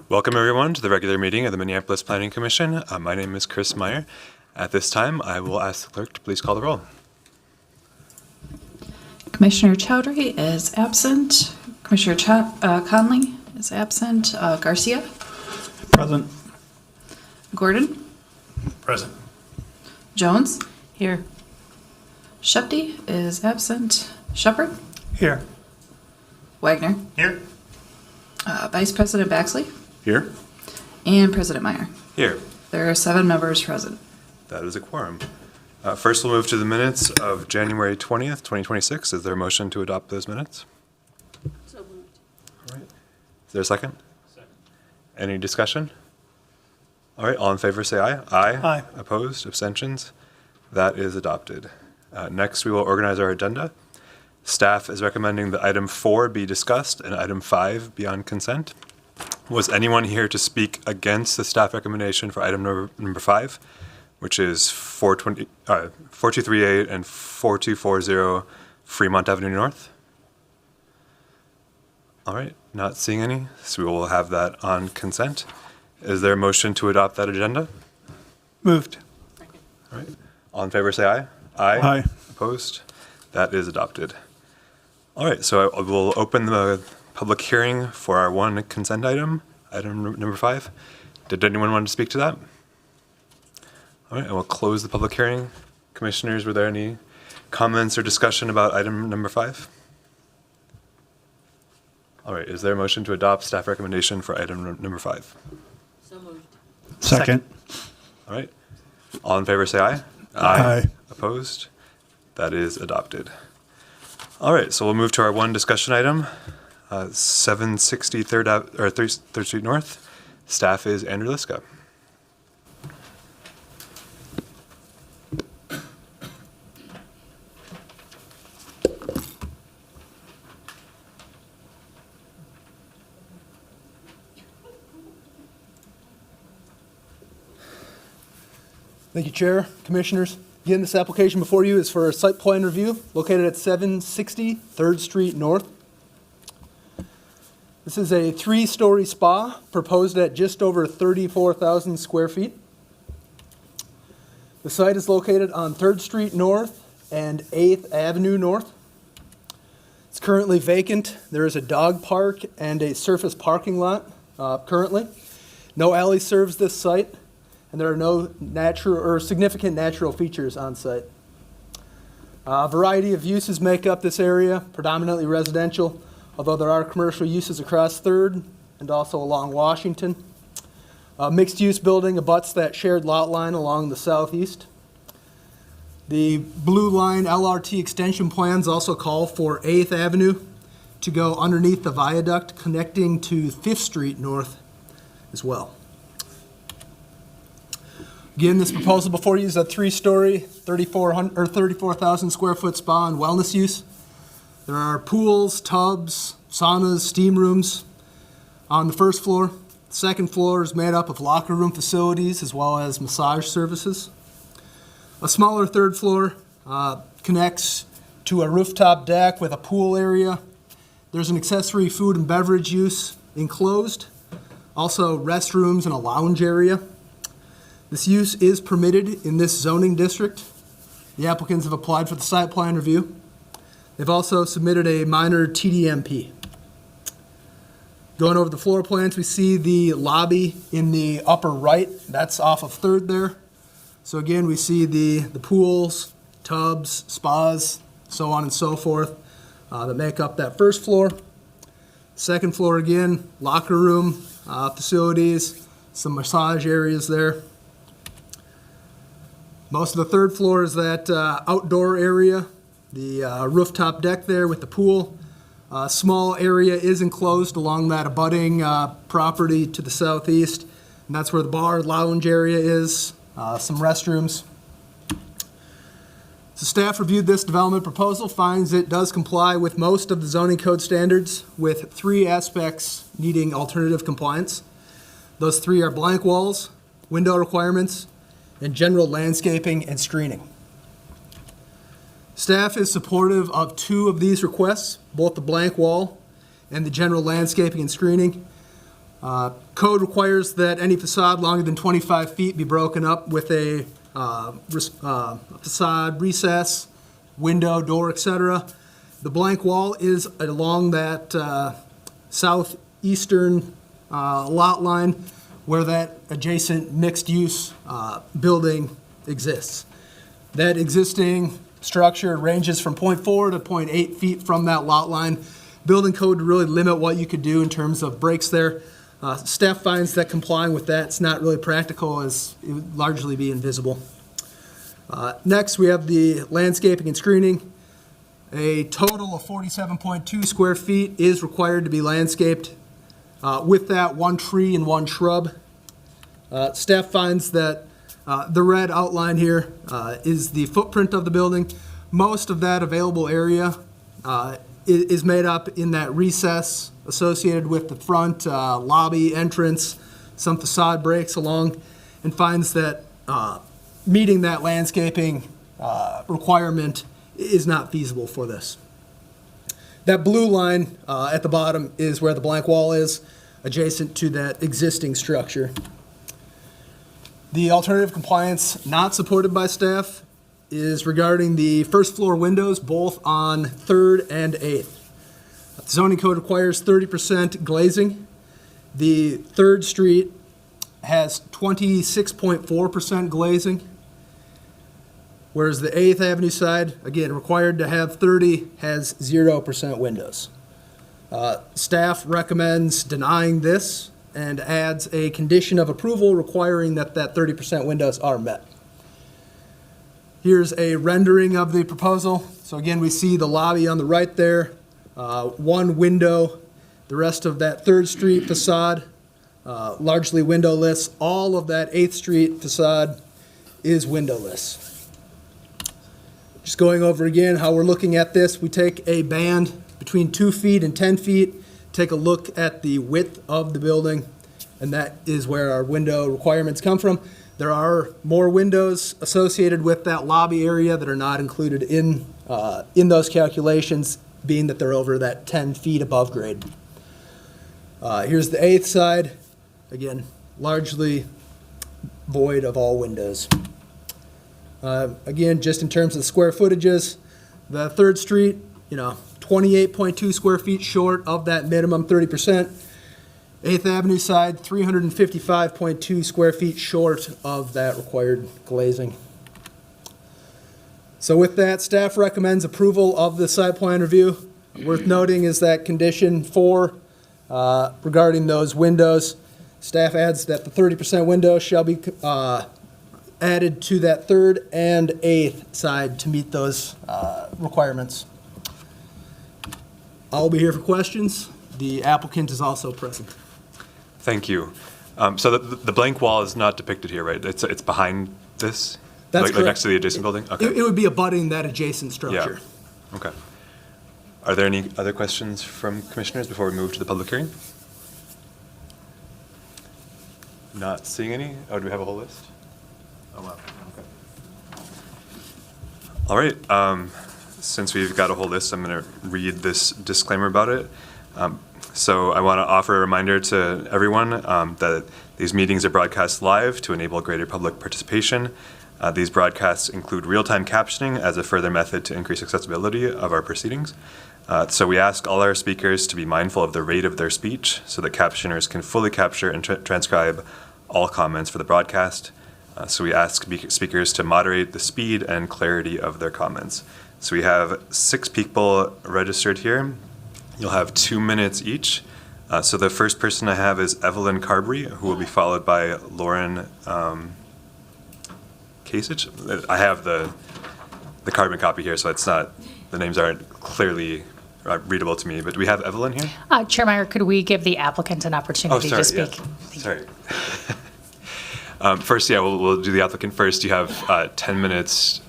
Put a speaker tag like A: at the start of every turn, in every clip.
A: Welcome everyone to the regular meeting of the Minneapolis Planning Commission. My name is Chris Meyer. At this time, I will ask the clerk to please call the roll.
B: Commissioner Chowdhury is absent. Commissioner Conley is absent. Garcia?
C: Present.
B: Gordon?
C: Present.
B: Jones?
D: Here.
B: Shepty is absent. Shepherd?
C: Here.
B: Wagner?
C: Here.
B: Vice President Baxley?
A: Here.
B: And President Meyer.
A: Here.
B: There are 7 members present.
A: That is a quorum. First, we'll move to the minutes of January 20th, 2026. Is there a motion to adopt those minutes?
D: So moved.
A: All right. Is there a second?
C: Second.
A: Any discussion? All right, all in favor say aye. Aye.
C: Aye.
A: Opposed? Abstentions? That is adopted. Next, we will organize our agenda. Staff is recommending that item 4 be discussed and item 5 be on consent. Was anyone here to speak against the staff recommendation for item number 5, which is 4238 and 4240 Fremont Avenue North? All right, not seeing any, so we will have that on consent. Is there a motion to adopt that agenda?
C: Moved.
D: Second.
A: All right, all in favor say aye. Aye.
C: Aye.
A: Opposed? That is adopted. All right, so I will open the public hearing for our one consent item, item number 5. Did anyone want to speak to that? All right, I will close the public hearing. Commissioners, were there any comments or discussion about item number 5? All right, is there a motion to adopt staff recommendation for item number 5?
D: So moved.
C: Second.
A: All right, all in favor say aye.
C: Aye.
A: Opposed? That is adopted. All right, so we'll move to our one discussion item, 760 3rd Street North. Staff is Andrew Liska.
E: Thank you, Chair, Commissioners. Again, this application before you is for a site plan review located at 760 3rd Street North. This is a 3-story spa proposed at just over 34,000 square feet. The site is located on 3rd Street North and 8th Avenue North. It's currently vacant. There is a dog park and a surface parking lot currently. No alley serves this site, and there are no natural or significant natural features on site. A variety of uses make up this area, predominantly residential, although there are commercial uses across 3rd and also along Washington. A mixed-use building abuts that shared lot line along the southeast. The Blue Line LRT extension plans also call for 8th Avenue to go underneath the viaduct connecting to 5th Street North as well. Again, this proposal before you is a 3-story, 34,000 square foot spa and wellness use. There are pools, tubs, saunas, steam rooms on the first floor. The second floor is made up of locker room facilities as well as massage services. A smaller 3rd floor connects to a rooftop deck with a pool area. There's an accessory food and beverage use enclosed. Also restrooms and a lounge area. This use is permitted in this zoning district. The applicants have applied for the site plan review. They've also submitted a minor TDMP. Going over the floor plans, we see the lobby in the upper right. That's off of 3rd there. So again, we see the pools, tubs, spas, so on and so forth that make up that first floor. Second floor again, locker room facilities, some massage areas there. Most of the 3rd floor is that outdoor area, the rooftop deck there with the pool. A small area is enclosed along that abutting property to the southeast, and that's where the bar lounge area is, some restrooms. So staff reviewed this development proposal, finds it does comply with most of the zoning code standards, with 3 aspects needing alternative compliance. Those 3 are blank walls, window requirements, and general landscaping and screening. Staff is supportive of 2 of these requests, both the blank wall and the general landscaping and screening. Code requires that any facade longer than 25 feet be broken up with a facade recess, window, door, etc. The blank wall is along that southeastern lot line where that adjacent mixed-use building exists. That existing structure ranges from 0.4 to 0.8 feet from that lot line. Building code to really limit what you could do in terms of breaks there. Staff finds that complying with that's not really practical, as it would largely be invisible. Next, we have the landscaping and screening. A total of 47.2 square feet is required to be landscaped. With that, 1 tree and 1 shrub. Staff finds that the red outline here is the footprint of the building. Most of that available area is made up in that recess associated with the front lobby entrance, some facade breaks along, and finds that meeting that landscaping requirement is not feasible for this. That blue line at the bottom is where the blank wall is, adjacent to that existing structure. The alternative compliance not supported by staff is regarding the first floor windows, both on 3rd and 8th. The zoning code requires 30% glazing. The 3rd Street has 26.4% glazing, whereas the 8th Avenue side, again, required to have 30, has 0% windows. Staff recommends denying this and adds a condition of approval requiring that 30% windows are met. Here's a rendering of the proposal. So again, we see the lobby on the right there, 1 window, the rest of that 3rd Street facade, largely windowless. All of that 8th Street facade is windowless. Just going over again how we're looking at this, we take a band between 2 feet and 10 feet, take a look at the width of the building, and that is where our window requirements come from. There are more windows associated with that lobby area that are not included in those calculations, being that they're over that 10 feet above grade. Here's the 8th side, again, largely void of all windows. Again, just in terms of square footages, the 3rd Street, 28.2 square feet short of that minimum 30%. 8th Avenue side, 355.2 square feet short of that required glazing. So with that, staff recommends approval of the site plan review. Worth noting is that condition 4 regarding those windows. Staff adds that the 30% window shall be added to that 3rd and 8th side to meet those requirements. I'll be here for questions. The applicant is also present.
A: Thank you. So the blank wall is not depicted here, right? It's behind this?
E: That's
A: like
E: correct.
A: Next to the adjacent building? Okay.
E: It would be abutting that adjacent structure.
A: Yeah. Okay. Are there any other questions from commissioners before we move to the public hearing? Not seeing any? Oh, do we have a whole list? Oh, wow. Okay. All right. Since we've got a whole list, I'm going to read this disclaimer about it. So I want to offer a reminder to everyone that these meetings are broadcast live to enable greater public participation. These broadcasts include real-time captioning as a further method to increase accessibility of our proceedings. So we ask all our speakers to be mindful of the rate of their speech so that captioners can fully capture and transcribe all comments for the broadcast. So we ask speakers to moderate the speed and clarity of their comments. So we have 6 people registered here. You'll have 2 minutes each. So the first person I have is Evelyn Carberry, who will be followed by Lauren Kasich. I have the carbon copy here, so it's not, the names aren't clearly readable to me, but do we have Evelyn here?
F: Chair Meyer, could we give the applicant an opportunity to speak?
A: Yeah. Sorry. First, we'll do the applicant first. You have 10 minutes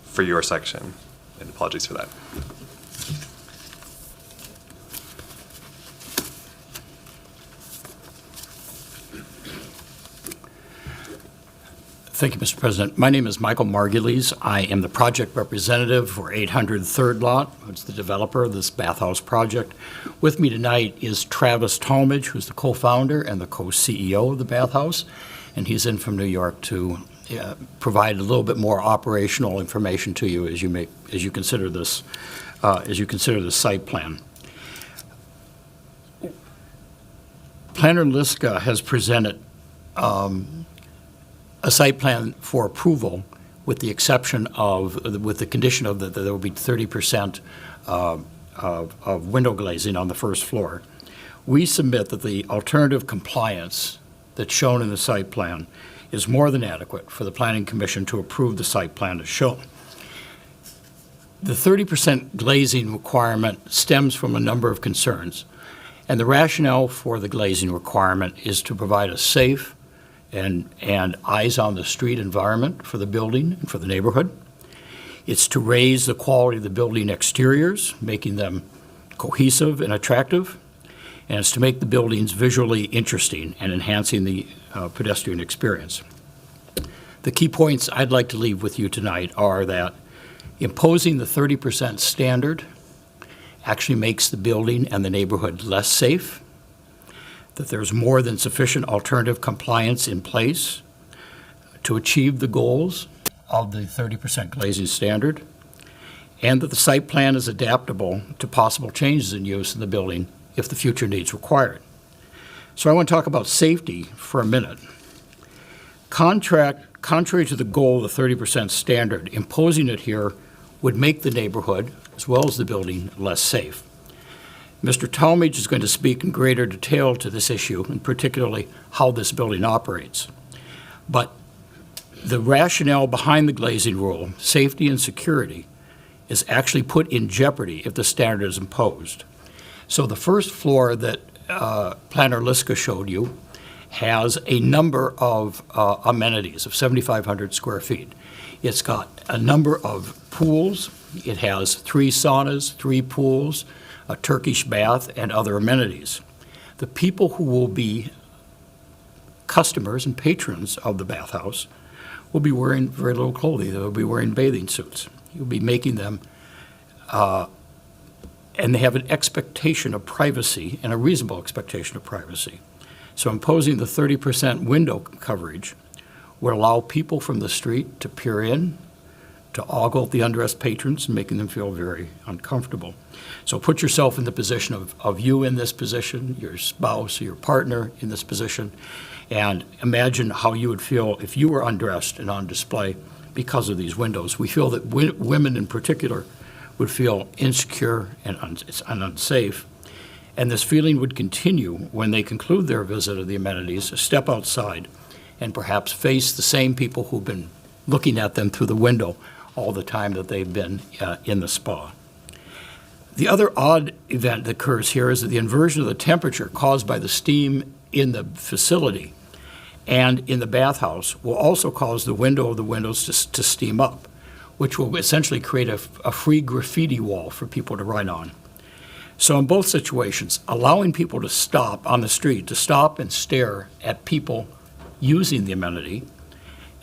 A: for your section, and apologies for that.
G: Thank you, Mr. President. My name is Michael Margulies. I am the project representative for 800 Third Lot. It's the developer of this bathhouse project. With me tonight is Travis Talmadge, who's the co-founder and the co-CEO of the bathhouse, and he's in from New York to provide a little bit more operational information to you as you consider this site plan. Planner Liska has presented a site plan for approval with the exception of, with the condition of that there will be 30% of window glazing on the first floor. We submit that the alternative compliance that's shown in the site plan is more than adequate for the Planning Commission to approve the site plan as shown. The 30% glazing requirement stems from a number of concerns, and the rationale for the glazing requirement is to provide a safe and eyes-on-the-street environment for the building and for the neighborhood. It's to raise the quality of the building exteriors, making them cohesive and attractive, and it's to make the buildings visually interesting and enhancing the pedestrian experience. The key points I'd like to leave with you tonight are that imposing the 30% standard actually makes the building and the neighborhood less safe, that there's more than sufficient alternative compliance in place to achieve the goals of the 30% glazing standard, and that the site plan is adaptable to possible changes in use in the building if the future needs require it. So I want to talk about safety for a minute. Contrary to the goal of the 30% standard, imposing it here would make the neighborhood, as well as the building, less safe. Mr. Talmadge is going to speak in greater detail to this issue, and particularly how this building operates. But the rationale behind the glazing rule, safety and security, is actually put in jeopardy if the standard is imposed. So the first floor that Planner Liska showed you has a number of amenities of 7,500 square feet. It's got a number of pools. It has 3 saunas, 3 pools, a Turkish bath, and other amenities. The people who will be customers and patrons of the bathhouse will be wearing very little clothing. They'll be wearing bathing suits. You'll be making them, and they have an expectation of privacy and a reasonable expectation of privacy. So imposing the 30% window coverage would allow people from the street to peer in, to ogle at the undressed patrons, making them feel very uncomfortable. So put yourself in the position of you in this position, your spouse, your partner in this position, and imagine how you would feel if you were undressed and on display because of these windows. We feel that women in particular would feel insecure and unsafe, and this feeling would continue when they conclude their visit of the amenities, step outside, and perhaps face the same people who've been looking at them through the window all the time that they've been in the spa. The other odd event that occurs here is that the inversion of the temperature caused by the steam in the facility and in the bathhouse will also cause the window of the windows to steam up, which will essentially create a free graffiti wall for people to write on. So in both situations, allowing people to stop on the street, to stop and stare at people using the amenity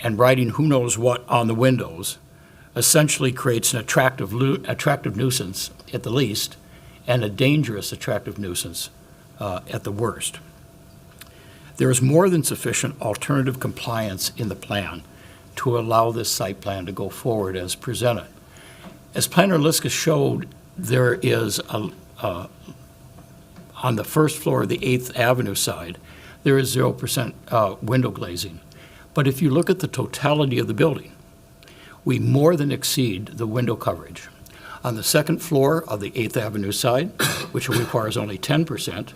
G: and writing who knows what on the windows essentially creates an attractive nuisance at the least, and a dangerous attractive nuisance at the worst. There is more than sufficient alternative compliance in the plan to allow this site plan to go forward as presented. As Planner Liska showed, there is on the first floor of the 8th Avenue side, there is 0% window glazing. But if you look at the totality of the building, we more than exceed the window coverage. On the second floor of the 8th Avenue side, which requires only 10%,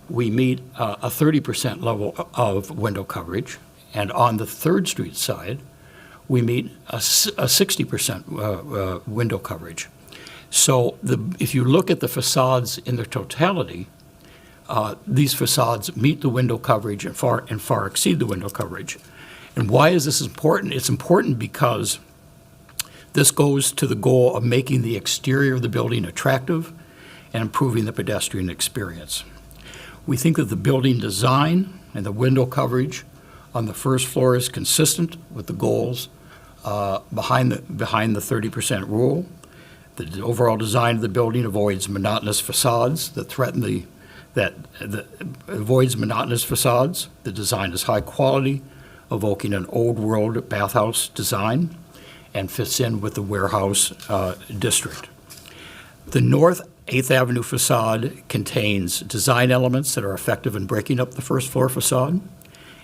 G: we meet a 30% level of window coverage. And on the 3rd Street side, we meet a 60% window coverage. So if you look at the facades in their totality, these facades meet the window coverage and far exceed the window coverage. And why is this important? It's important because this goes to the goal of making the exterior of the building attractive and improving the pedestrian experience. We think that the building design and the window coverage on the first floor is consistent with the goals behind the 30% rule. The overall design of the building avoids monotonous facades that threaten avoids monotonous facades. The design is high quality, evoking an old world bathhouse design, and fits in with the warehouse district. The North 8th Avenue facade contains design elements that are effective in breaking up the first floor facade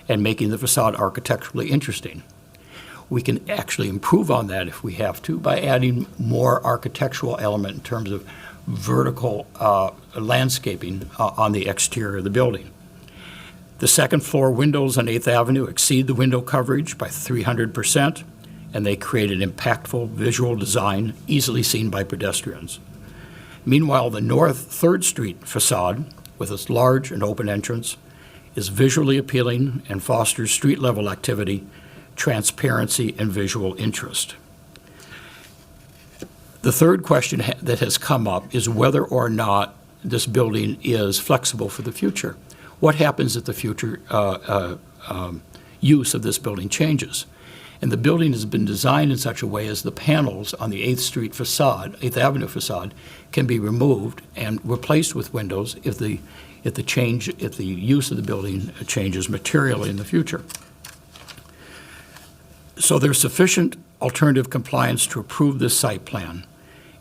G: and making the facade architecturally interesting. We can actually improve on that if we have to by adding more architectural element in terms of vertical landscaping on the exterior of the building. The second floor windows on 8th Avenue exceed the window coverage by 300%, and they create an impactful visual design easily seen by pedestrians. Meanwhile, the North 3rd Street facade, with its large and open entrance, is visually appealing and fosters street-level activity, transparency, and visual interest. The third question that has come up is whether or not this building is flexible for the future. What happens if the future use of this building changes? And the building has been designed in such a way as the panels on the 8th Avenue facade can be removed and replaced with windows if the use of the building changes materially in the future. So there's sufficient alternative compliance to approve this site plan.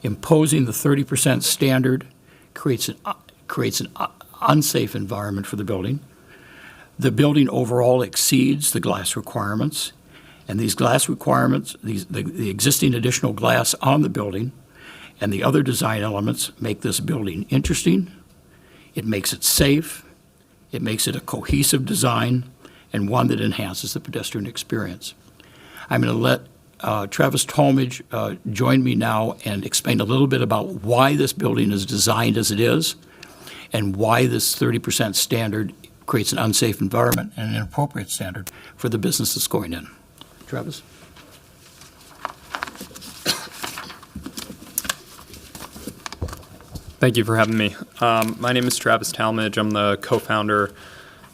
G: Imposing the 30% standard creates an unsafe environment for the building. The building overall exceeds the glass requirements, and these glass requirements, the existing additional glass on the building and the other design elements make this building interesting. It makes it safe. It makes it a cohesive design and one that enhances the pedestrian experience. I'm going to let Travis Talmadge join me now and explain a little bit about why this building is designed as it is and why this 30% standard creates an unsafe environment and an inappropriate standard for the business that's going in. Travis?
H: Thank you for having me. My name is Travis Talmadge. I'm the co-founder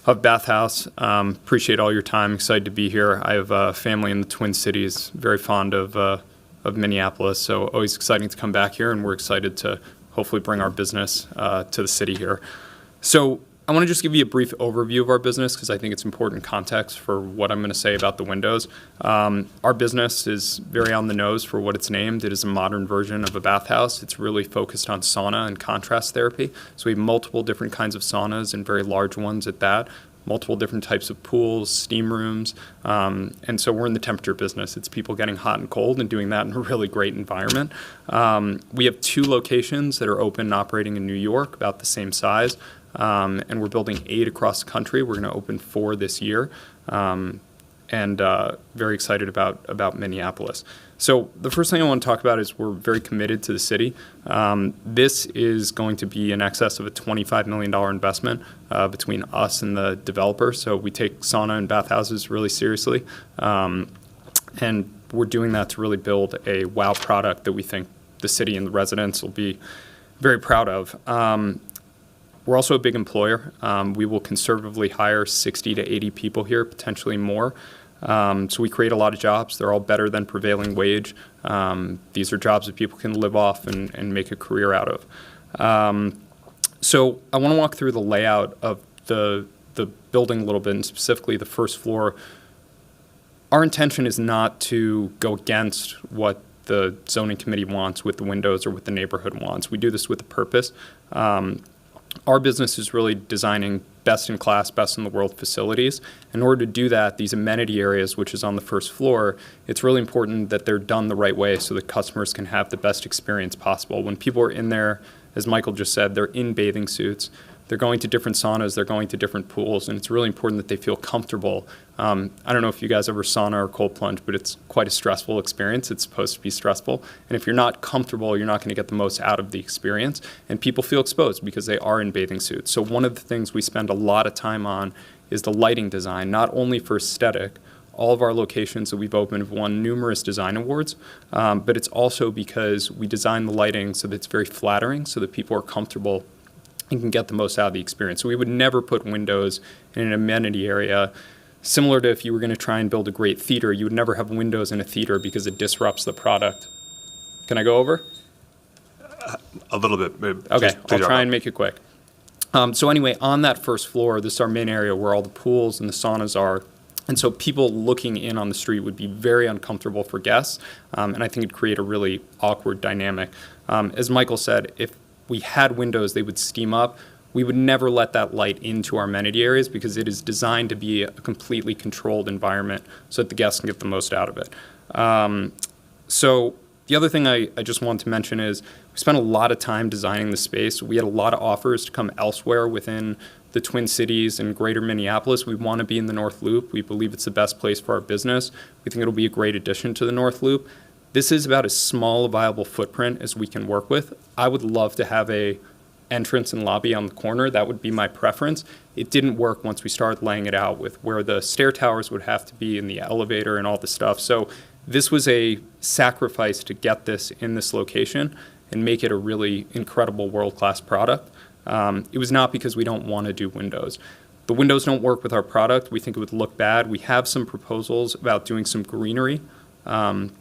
H: of Bathhouse. Appreciate all your time. Excited to be here. I have a family in the Twin Cities, very fond of Minneapolis, so always exciting to come back here, and we're excited to hopefully bring our business to the city here. So I want to just give you a brief overview of our business because I think it's important context for what I'm going to say about the windows. Our business is very on the nose for what it's named. It is a modern version of a bathhouse. It's really focused on sauna and contrast therapy. So we have multiple different kinds of saunas and very large ones at that, multiple different types of pools, steam rooms. And so we're in the temperature business. It's people getting hot and cold and doing that in a really great environment. We have 2 locations that are open and operating in New York, about the same size. And we're building 8 across the country. We're going to open 4 this year, and very excited about Minneapolis. So the first thing I want to talk about is we're very committed to the city. This is going to be in excess of a $25 million investment between us and the developer. So we take sauna and bathhouses really seriously, and we're doing that to really build a wow product that we think the city and the residents will be very proud of. We're also a big employer. We will conservatively hire 60 to 80 people here, potentially more. So we create a lot of jobs. They're all better than prevailing wage. These are jobs that people can live off and make a career out of. So I want to walk through the layout of the building a little bit, and specifically the first floor. Our intention is not to go against what the zoning committee wants with the windows or what the neighborhood wants. We do this with a purpose. Our business is really designing best-in-class, best-in-the-world facilities. In order to do that, these amenity areas, which is on the first floor, it's really important that they're done the right way so that customers can have the best experience possible. When people are in there, as Michael just said, they're in bathing suits. They're going to different saunas, they're going to different pools, and it's really important that they feel comfortable. I don't know if you guys ever sauna or cold plunge, but it's quite a stressful experience. It's supposed to be stressful. And if you're not comfortable, you're not going to get the most out of the experience. And people feel exposed because they are in bathing suits. So one of the things we spend a lot of time on is the lighting design, not only for aesthetic. All of our locations that we've opened have won numerous design awards, but it's also because we design the lighting so that it's very flattering, so that people are comfortable and can get the most out of the experience. So we would never put windows in an amenity area Similar to if you were going to try and build a great theater, you would never have windows in a theater because it disrupts the product. Can I go over?
A: A little bit. But
H: Okay,
A: please
H: I'll
A: wrap
H: try
A: up.
H: and make it quick. So anyway, on that first floor, this is our main area where all the pools and the saunas are. And so people looking in on the street would be very uncomfortable for guests, and I think it'd create a really awkward dynamic. As Michael said, if we had windows, they would steam up. We would never let that light into our amenity areas because it is designed to be a completely controlled environment so that the guests can get the most out of it. So the other thing I just want to mention is we spent a lot of time designing the space. We had a lot of offers to come elsewhere within the Twin Cities and greater Minneapolis. We want to be in the North Loop. We believe it's the best place for our business. We think it'll be a great addition to the North Loop. This is about as small a viable footprint as we can work with. I would love to have a entrance and lobby on the corner. That would be my preference. It didn't work once we started laying it out with where the stair towers would have to be and the elevator and all the stuff. So this was a sacrifice to get this in this location and make it a really incredible world-class product. It was not because we don't want to do windows. The windows don't work with our product. We think it would look bad. We have some proposals about doing some greenery on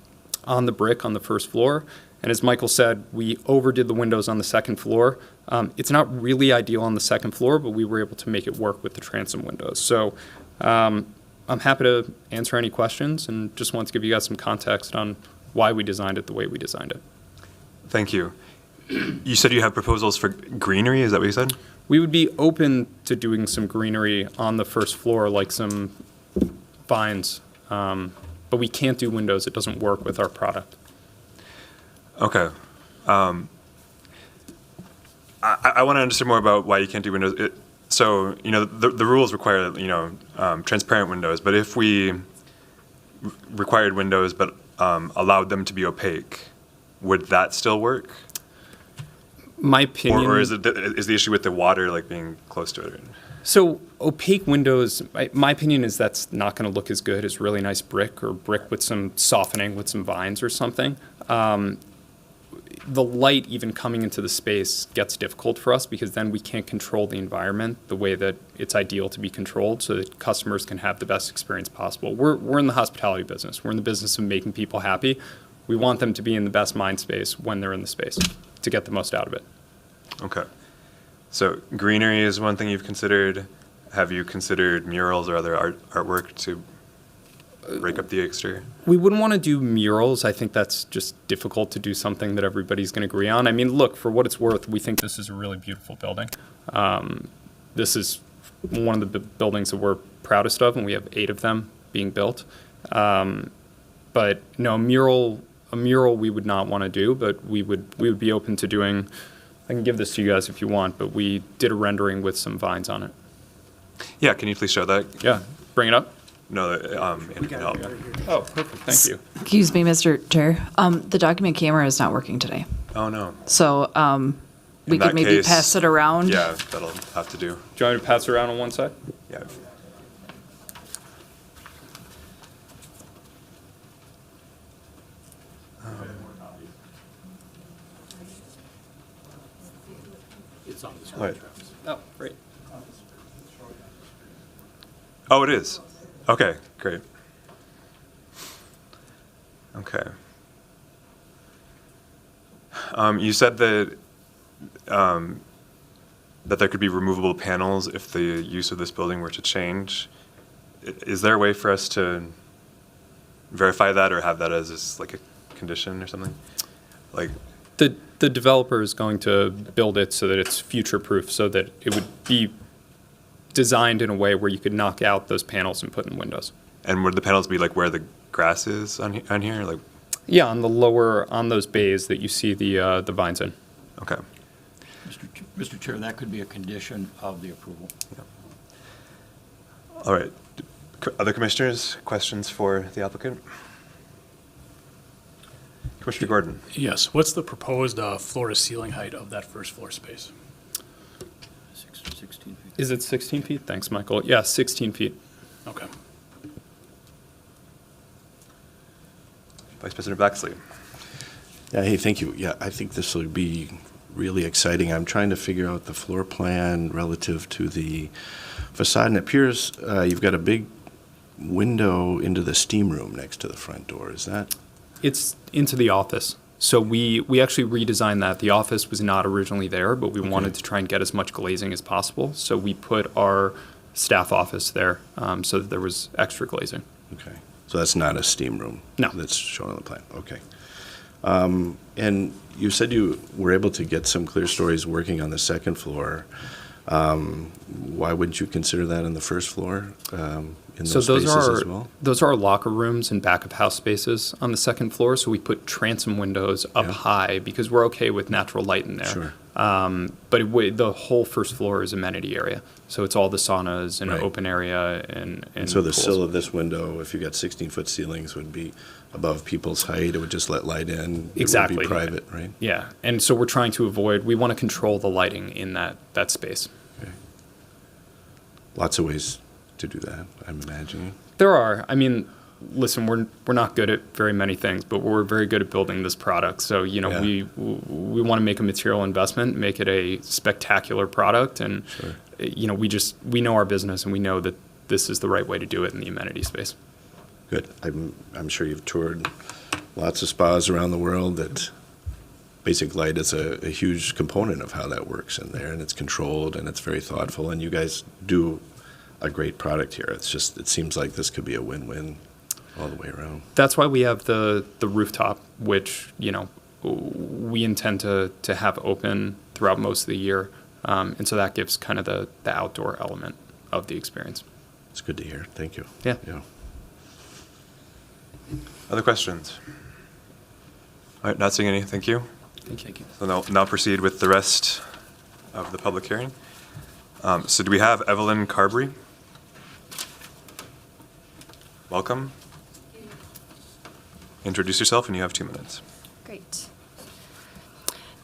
H: the brick on the first floor. And as Michael said, we overdid the windows on the second floor. It's not really ideal on the second floor, but we were able to make it work with the transom windows. So I'm happy to answer any questions and just want to give you guys some context on why we designed it the way we designed it.
A: Thank you. You said you have proposals for greenery. Is that what you said?
H: We would be open to doing some greenery on the first floor, like some vines, but we can't do windows. It doesn't work with our product.
A: Okay. I want to understand more about why you can't do windows. So, the rules require, transparent windows, but if we required windows but allowed them to be opaque, would that still work?
H: My opinion.
A: Or is the issue with the water, like, being close to it?
H: So opaque windows, my opinion is that's not going to look as good as really nice brick or brick with some softening with some vines or something. The light even coming into the space gets difficult for us because then we can't control the environment the way that it's ideal to be controlled so that customers can have the best experience possible. We're in the hospitality business. We're in the business of making people happy. We want them to be in the best mind space when they're in the space to get the most out of it.
A: Okay. So greenery is one thing you've considered. Have you considered murals or other artwork to break up the exterior?
H: We wouldn't want to do murals. I think that's just difficult to do something that everybody's going to agree on. I mean, look, for what it's worth, we think this is a really beautiful building. This is one of the buildings that we're proudest of, and we have 8 of them being built. But no, a mural we would not want to do, but we would be open to doing. I can give this to you guys if you want, but we did a rendering with some vines on it.
A: Yeah, can you please show that?
H: Yeah, bring it up.
A: No,
H: Oh, perfect. Thank you.
B: Excuse me, Mr. Chair. The document camera is not working today.
A: Oh, no.
B: So we
A: In
B: could
A: that
B: maybe
A: case,
B: pass it around.
A: Yeah, that'll have to do.
H: Do you want me to pass it around on one side?
A: Yeah.
G: It's on the screen.
A: Right.
H: Oh, great.
A: Oh, it is. Okay, great. Okay. You said that that there could be removable panels if the use of this building were to change. Is there a way for us to verify that or have that as just like a condition or something? Like,
H: The developer is going to build it so that it's future-proof, so that it would be designed in a way where you could knock out those panels and put in windows.
A: and would the panels be like where the grass is on here? Like,
H: Yeah, on those bays that you see the vines in.
A: okay.
G: Mr. Chair, that could be a condition of the approval.
A: All right. Other commissioners, questions for the applicant? Commissioner Gordon.
C: Yes. What's the proposed floor to ceiling height of that first floor space?
G: 16 feet.
H: Is it 16 feet? Thanks, Michael. Yeah, 16 feet.
C: Okay.
A: Vice President Baxley.
I: Yeah, hey, thank you. Yeah, I think this will be really exciting. I'm trying to figure out the floor plan relative to the facade, and it appears you've got a big window into the steam room next to the front door? Is that?
H: It's into the office. So we actually redesigned that. The office was not originally there, but we wanted to try and get as much glazing as possible. So we put our staff office there so that there was extra glazing.
I: Okay. So that's not a steam room?
H: No.
I: That's shown on the plan? Okay. And you said you were able to get some clear stories working on the second floor. Why wouldn't you consider that in the first floor, in those spaces as well?
H: Those are our locker rooms and back of house spaces on the second floor. So we put transom windows up high because we're okay with natural light in there.
I: Sure.
H: But the whole first floor is amenity area. So it's all the saunas and
I: Right.
H: open area and
I: So the
H: pools.
I: sill of this window, if you got 16-foot ceilings, would be above people's height. It would just let light in.
H: Exactly.
I: It would be private, right?
H: Yeah, and so we're trying to we want to control the lighting in that space.
I: Okay. Lots of ways to do that, I'm imagining.
H: There are. I mean, listen, we're not good at very many things, but we're very good at building this product. So,
I: Yeah.
H: we want to make a material investment, make it a spectacular product, and
I: Sure.
H: we know our business and we know that this is the right way to do it in the amenity space.
I: Good. I'm sure you've toured lots of spas around the world that basic light is a huge component of how that works in there, and it's controlled and it's very thoughtful, and you guys do a great product here. It's just, it seems like this could be a win-win all the way around.
H: That's why we have the rooftop, which, we intend to have open throughout most of the year. And so that gives kind of the outdoor element of the experience.
I: It's good to hear. Thank you.
H: Yeah.
A: Other questions? All right, not seeing any. Thank you.
H: Thank you.
A: So now proceed with the rest of the public hearing. So do we have Evelyn Carberry? Welcome. Introduce yourself, and you have 2 minutes.
D: Great.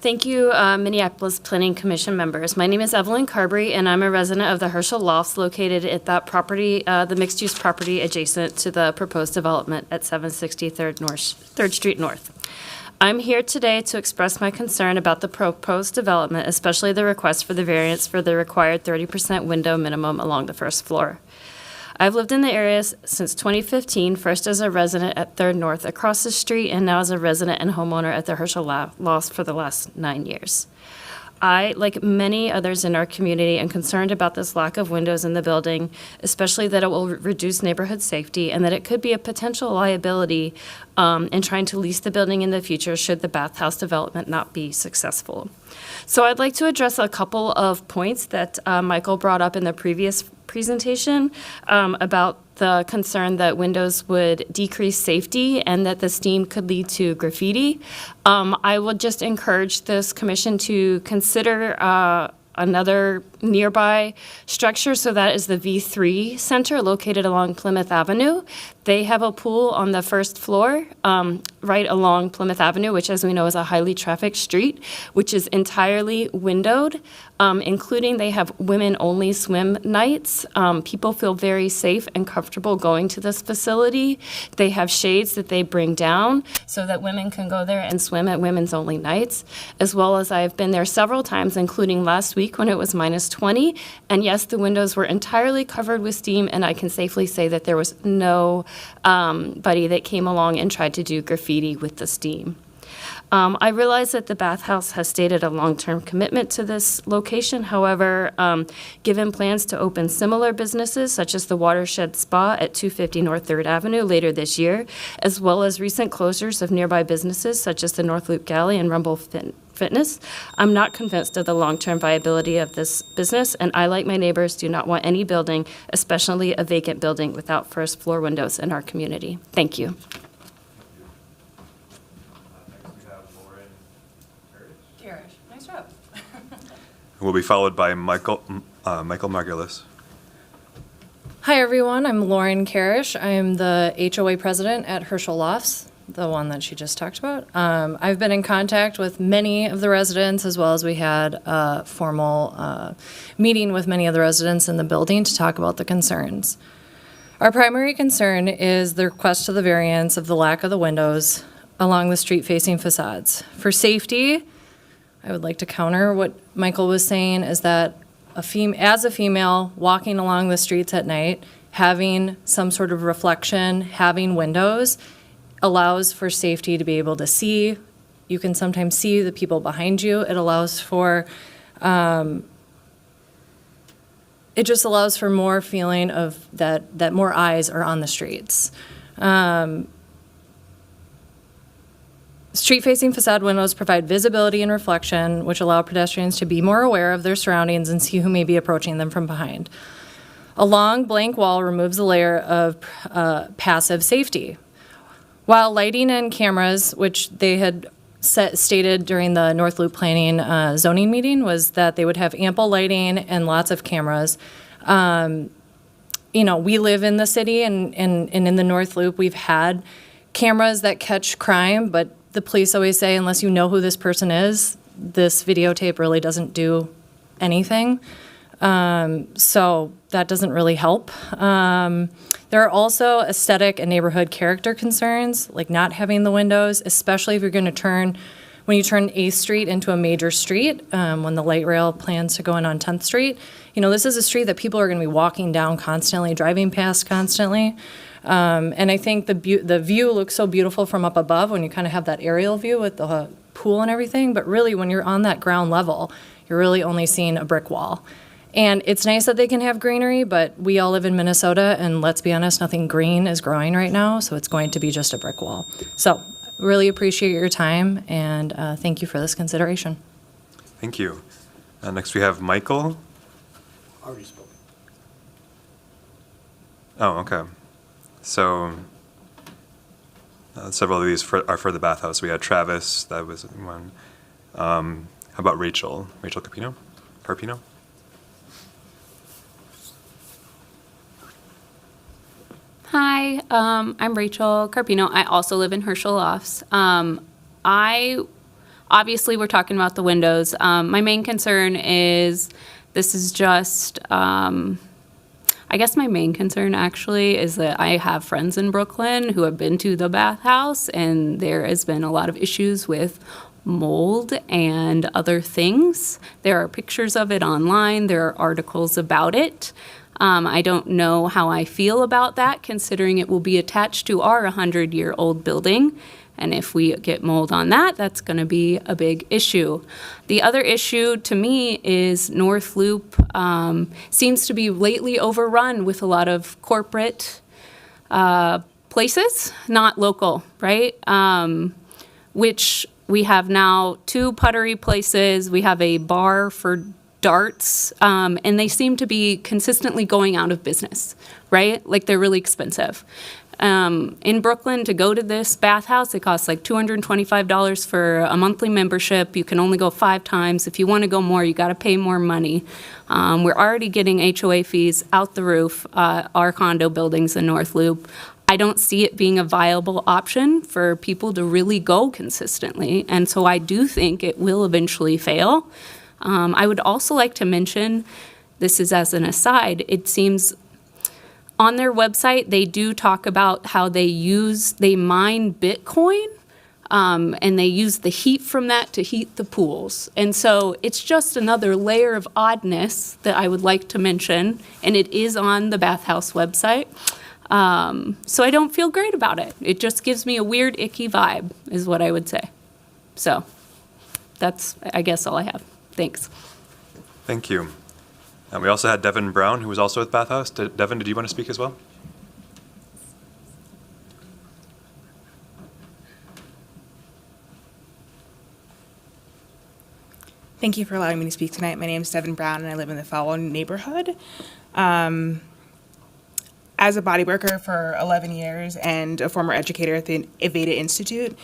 D: Thank you, Minneapolis Planning Commission members. My name is Evelyn Carberry, and I'm a resident of the Herschel Lofts located at that property, the mixed-use property adjacent to the proposed development at 760 3rd Street North. I'm here today to express my concern about the proposed development, especially the request for the variance for the required 30% window minimum along the first floor. I've lived in the area since 2015, first as a resident at 3rd North across the street, and now as a resident and homeowner at the Herschel Lofts for the last 9 years. I, like many others in our community, am concerned about this lack of windows in the building, especially that it will reduce neighborhood safety and that it could be a potential liability in trying to lease the building in the future should the bathhouse development not be successful. So I'd like to address a couple of points that Michael brought up in the previous presentation about the concern that windows would decrease safety and that the steam could lead to graffiti. I would just encourage this commission to consider another nearby structure. So that is the V3 Center located along Plymouth Avenue. They have a pool on the first floor right along Plymouth Avenue, which, as we know, is a highly trafficked street, which is entirely windowed, including they have women-only swim nights. People feel very safe and comfortable going to this facility. They have shades that they bring down so that women can go there and swim at women's-only nights, as well as I've been there several times, including last week when it was -20. And yes, the windows were entirely covered with steam, and I can safely say that there was no buddy that came along and tried to do graffiti with the steam. I realize that the bathhouse has stated a long-term commitment to this location. However, given plans to open similar businesses, such as the Watershed Spa at 250 North 3rd Avenue later this year, as well as recent closures of nearby businesses, such as the North Loop Galley and Rumble Fitness, I'm not convinced of the long-term viability of this business, and I, like my neighbors, do not want any building, especially a vacant building, without first-floor windows in our community. Thank you.
B: Nice job.
A: We'll be followed by Michael Margulis.
J: Hi, everyone. I'm Lauren Karish. I'm the HOA president at Herschel Lofts, the one that she just talked about. I've been in contact with many of the residents, as well as we had a formal meeting with many of the residents in the building to talk about the concerns. Our primary concern is the request to the variance of the lack of the windows along the street-facing facades. For safety, I would like to counter what Michael was saying, is that as a female walking along the streets at night, having some sort of reflection, having windows, allows for safety to be able to see. You can sometimes see the people behind you. It allows for, it just allows for more feeling of that more eyes are on the streets. Street-facing facade windows provide visibility and reflection, which allow pedestrians to be more aware of their surroundings and see who may be approaching them from behind. A long blank wall removes a layer of passive safety. While lighting and cameras, which they had stated during the North Loop Planning zoning meeting, was that they would have ample lighting and lots of cameras. You know, we live in the city, and in the North Loop, we've had cameras that catch crime, but the police always say, unless you know who this person is, this videotape really doesn't do anything. So that doesn't really help. There are also aesthetic and neighborhood character concerns, like not having the windows, especially if you're going to when you turn 8th Street into a major street, when the light rail plans to go in on 10th Street. You know, this is a street that people are going to be walking down constantly, driving past constantly. And I think the view looks so beautiful from up above when you kind of have that aerial view with the pool and everything. But really, when you're on that ground level, you're really only seeing a brick wall. And it's nice that they can have greenery, but we all live in Minnesota, and let's be honest, nothing green is growing right now, so it's going to be just a brick wall. So really appreciate your time, and thank you for this consideration.
A: Thank you. Next we have Michael.
G: Already spoken.
A: Oh, okay. So several of these are for the bathhouse. We had Travis, that was one. How about Rachel? Rachel Carpino?
K: Hi, I'm Rachel Carpino. I also live in Herschel Lofts. Obviously, we're talking about the windows. My main concern is this is just, I guess my main concern actually is that I have friends in Brooklyn who have been to the bathhouse, and there has been a lot of issues with mold and other things. There are pictures of it online. There are articles about it. I don't know how I feel about that, considering it will be attached to our 100-year-old building. And if we get mold on that, that's going to be a big issue. The other issue to me is North Loop seems to be lately overrun with a lot of corporate places, not local, right? Which we have now 2 puttery places. We have a bar for darts, and they seem to be consistently going out of business, right? Like they're really expensive. In Brooklyn, to go to this bathhouse, it costs like $225 for a monthly membership. You can only go 5 times. If you want to go more, you got to pay more money. We're already getting HOA fees out the roof, our condo buildings in North Loop. I don't see it being a viable option for people to really go consistently, and so I do think it will eventually fail. I would also like to mention, this is as an aside, it seems on their website they do talk about how they mine Bitcoin, and they use the heat from that to heat the pools. And so it's just another layer of oddness that I would like to mention, and it is on the bathhouse website. So I don't feel great about it. It just gives me a weird, icky vibe, is what I would say. So that's, I guess, all I have. Thanks.
A: Thank you. We also had Devin Brown, who was also at Bathhouse. Devin, did you want to speak as well?
L: Thank you for allowing me to speak tonight. My name is Devin Brown, and I live in the Fallow neighborhood. As a body worker for 11 years and a former educator at the Aveda Institute,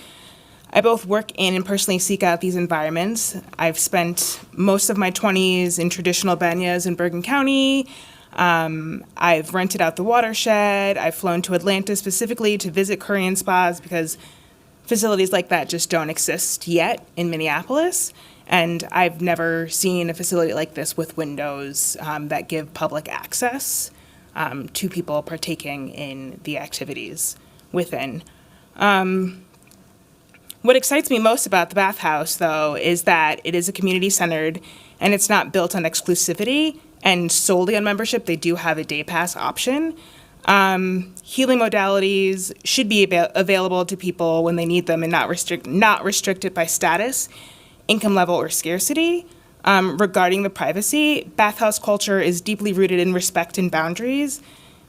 L: I both work in and personally seek out these environments. I've spent most of my 20s in traditional banyas in Bergen County. I've rented out the watershed. I've flown to Atlanta specifically to visit Korean spas because facilities like that just don't exist yet in Minneapolis. And I've never seen a facility like this with windows that give public access to people partaking in the activities within. What excites me most about the bathhouse, though, is that it is a community-centered, and it's not built on exclusivity and solely on membership. They do have a day pass option. Healing modalities should be available to people when they need them and not restricted by status, income level, or scarcity. Regarding the privacy, bathhouse culture is deeply rooted in respect and boundaries.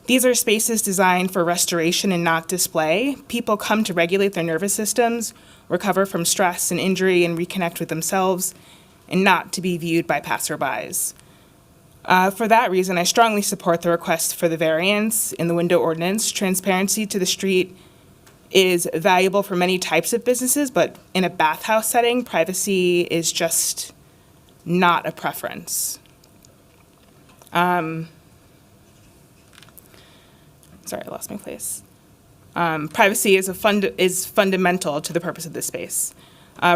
L: These are spaces designed for restoration and not display. People come to regulate their nervous systems, recover from stress and injury, and reconnect with themselves, and not to be viewed by passerbys. For that reason, I strongly support the request for the variance in the window ordinance. Transparency to the street is valuable for many types of businesses, but in a bathhouse setting, privacy is just not a preference. Sorry, I lost my place. Privacy is fundamental to the purpose of this space.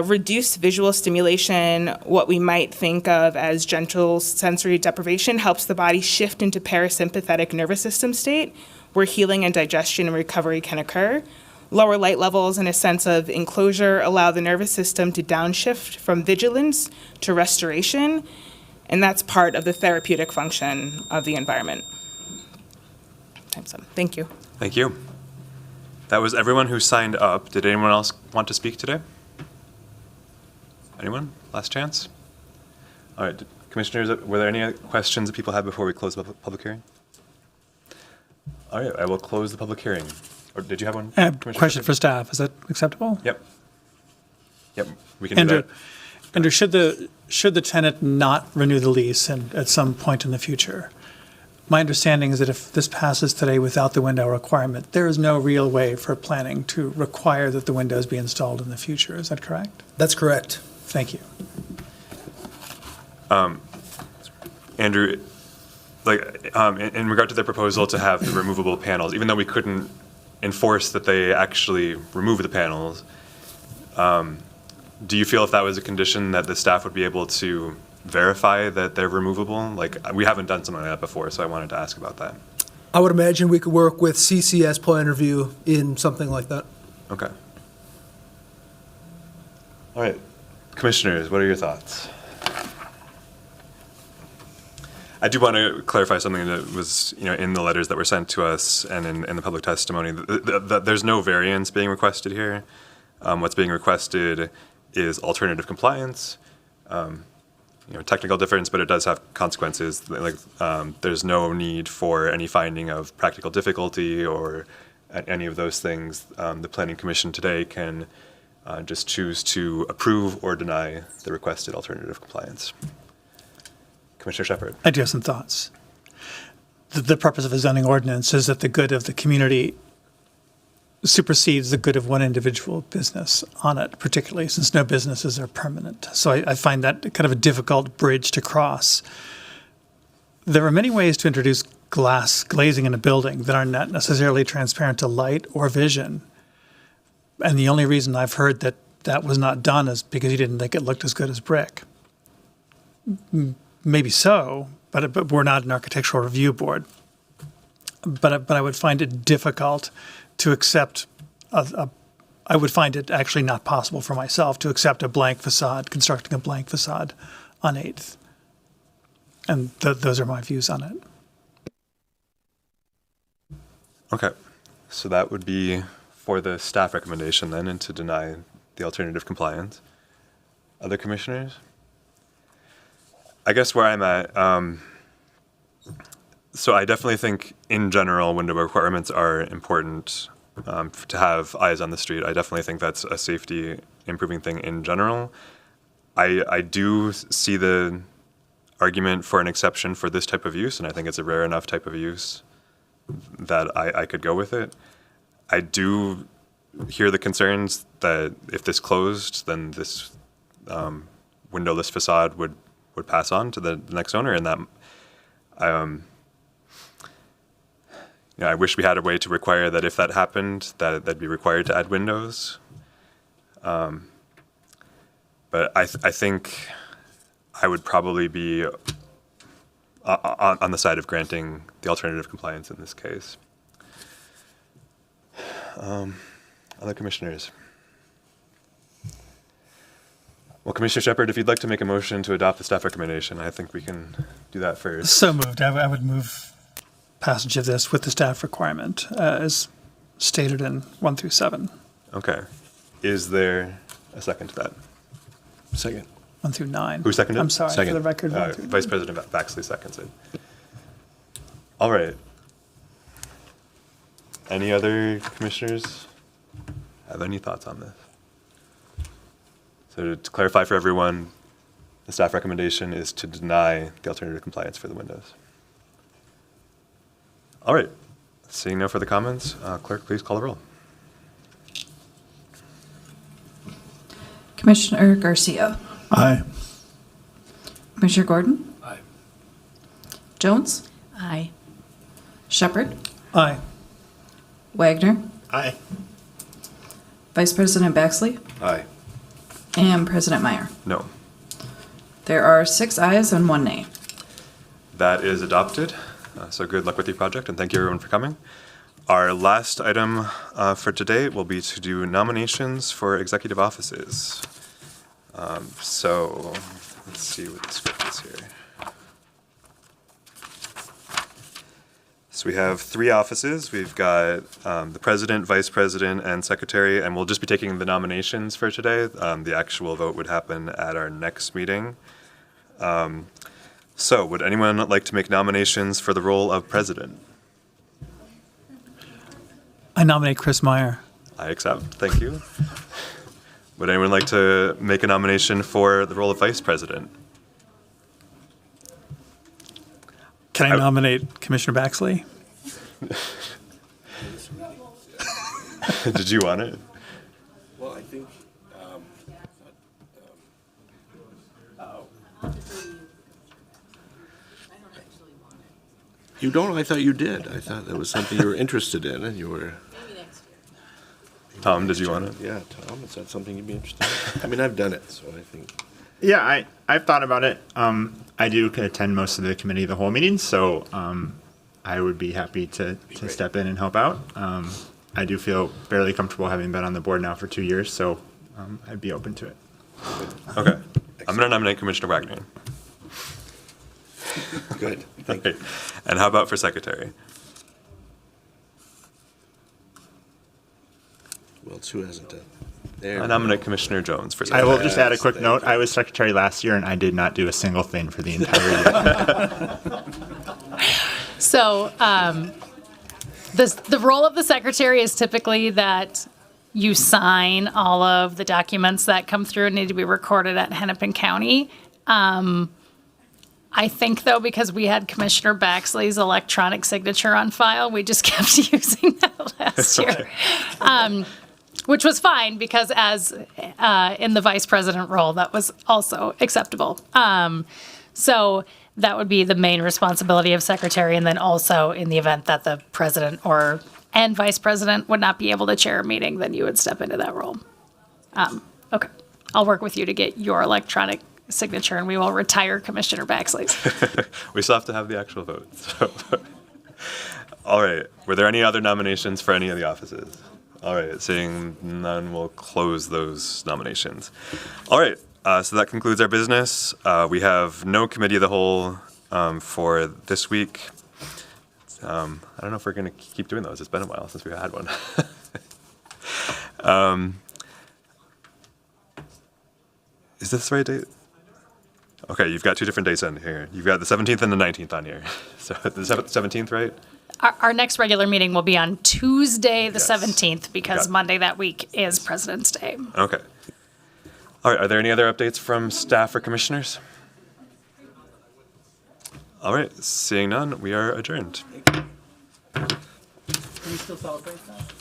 L: Reduced visual stimulation, what we might think of as gentle sensory deprivation, helps the body shift into parasympathetic nervous system state, where healing and digestion and recovery can occur. Lower light levels and a sense of enclosure allow the nervous system to downshift from vigilance to restoration, and that's part of the therapeutic function of the environment. Time's up. Thank you.
A: Thank you. That was everyone who signed up. Did anyone else want to speak today? Anyone? Last chance? All right, commissioners, were there any questions that people had before we close the public hearing? All right, I will close the public hearing. Or did you have one?
M: I have a question for staff. Is that acceptable?
A: Yep. Yep, we can do that.
M: Andrew, should the tenant not renew the lease and at some point in the future? My understanding is that if this passes today without the window requirement, there is no real way for planning to require that the windows be installed in the future. Is that correct?
E: That's correct.
M: Thank you.
A: Andrew, in regard to the proposal to have the removable panels, even though we couldn't enforce that they actually remove the panels, do you feel if that was a condition that the staff would be able to verify that they're removable? Like, we haven't done something like that before, so I wanted to ask about that.
E: I would imagine we could work with CCS plan review in something like that.
A: Okay. All right. Commissioners, what are your thoughts? I do want to clarify something that was, in the letters that were sent to us and in the public testimony. There's no variance being requested here. What's being requested is alternative compliance. Technical difference, but it does have consequences. There's no need for any finding of practical difficulty or any of those things. The Planning Commission today can just choose to approve or deny the requested alternative compliance. Commissioner Shepard.
M: I do have some thoughts. The purpose of a zoning ordinance is that the good of the community supersedes the good of one individual business on it, particularly since no businesses are permanent. So I find that kind of a difficult bridge to cross. There are many ways to introduce glazing in a building that are not necessarily transparent to light or vision. And the only reason I've heard that that was not done is because you didn't think it looked as good as brick. Maybe so, but we're not an architectural review board. But I would find it difficult to accept I would find it actually not possible for myself to accept a blank facade, constructing a blank facade on 8th. And those are my views on it.
A: Okay, so that would be for the staff recommendation then, and to deny the alternative compliance. Other commissioners? I guess where I'm at, so I definitely think in general window requirements are important to have eyes on the street. I definitely think that's a safety improving thing in general. I do see the argument for an exception for this type of use, and I think it's a rare enough type of use that I could go with it. I do hear the concerns that if this closed, then this windowless facade would pass on to the next owner, and that I wish we had a way to require that if that happened, that they'd be required to add windows. But I think I would probably be on the side of granting the alternative compliance in this case. Other commissioners? Well, Commissioner Shepard, if you'd like to make a motion to adopt the staff recommendation, I think we can do that first.
M: So moved. I would move passage of this with the staff requirement as stated in 1 through 7.
A: Okay. Is there a second to that?
I: Second.
M: 1 through 9.
A: Who seconded?
M: I'm sorry,
I: Second.
M: for the record, 1 through 9.
A: Vice President Baxley seconds it. All right. Any other commissioners have any thoughts on this? So to clarify for everyone, the staff recommendation is to deny the alternative compliance for the windows. All right. Seeing no further comments, clerk, please call the roll.
B: Commissioner Garcia.
G: Aye.
B: Commissioner Gordon.
C: Aye.
B: Jones.
K: Aye.
B: Shepherd.
M: Aye.
B: Wagner.
I: Aye.
B: Vice President Baxley.
I: Aye.
B: And President Meyer.
A: No.
B: There are 6 ayes and 1 nay.
A: That is adopted. So good luck with your project, and thank you everyone for coming. Our last item for today will be to do nominations for executive offices. So let's see what the script is here. So we have 3 offices. We've got the president, vice president, and secretary, and we'll just be taking the nominations for today. The actual vote would happen at our next meeting. So would anyone like to make nominations for the role of president?
M: I nominate Chris Meyer.
A: I accept. Thank you. Would anyone like to make a nomination for the role of vice president?
M: Can I nominate Commissioner Baxley?
A: Did you want it?
I: Well, I think, you don't? I thought you did. I thought that was something you were interested in, and you were.
A: Tom, did you want it?
I: Yeah, Tom, is that something you'd be interested in? I mean, I've done it, so I think.
N: Yeah, I've thought about it. I do attend most of the committee of the whole meetings, so I would be happy to step in and help out. I do feel fairly comfortable having been on the board now for 2 years, so I'd be open to it.
A: Okay. I'm going to nominate Commissioner Wagner.
I: Good. Thank
A: you. And how about for secretary?
I: Well, it's who hasn't done.
A: I nominate Commissioner Jones for
N: I
A: secretary.
N: will just add a quick note. I was secretary last year, and I did not do a single thing for the entire year.
F: So the role of the secretary is typically that you sign all of the documents that come through and need to be recorded at Hennepin County. I think, though, because we had Commissioner Baxley's electronic signature on file, we just kept using that last year. Which was fine, because as in the vice president role, that was also acceptable. So that would be the main responsibility of secretary, and then also in the event that the president and vice president would not be able to chair a meeting, then you would step into that role. Okay, I'll work with you to get your electronic signature, and we will retire Commissioner Baxley's.
A: We still have to have the actual vote. So. All right. Were there any other nominations for any of the offices? All right. Seeing none, we'll close those nominations. All right. So that concludes our business. We have no committee of the whole for this week. I don't know if we're going to keep doing those. It's been a while since we had one. Is this the right date? Okay, you've got 2 different dates on here. You've got the 17th and the 19th on here. So the 17th, right?
F: Our next regular meeting will be on Tuesday, the
A: Yes.
F: 17th, because
A: Got it.
F: Monday that week is President's Day.
A: Okay. All right, are there any other updates from staff or commissioners? All right, seeing none, we are adjourned.
M: Can we still celebrate that?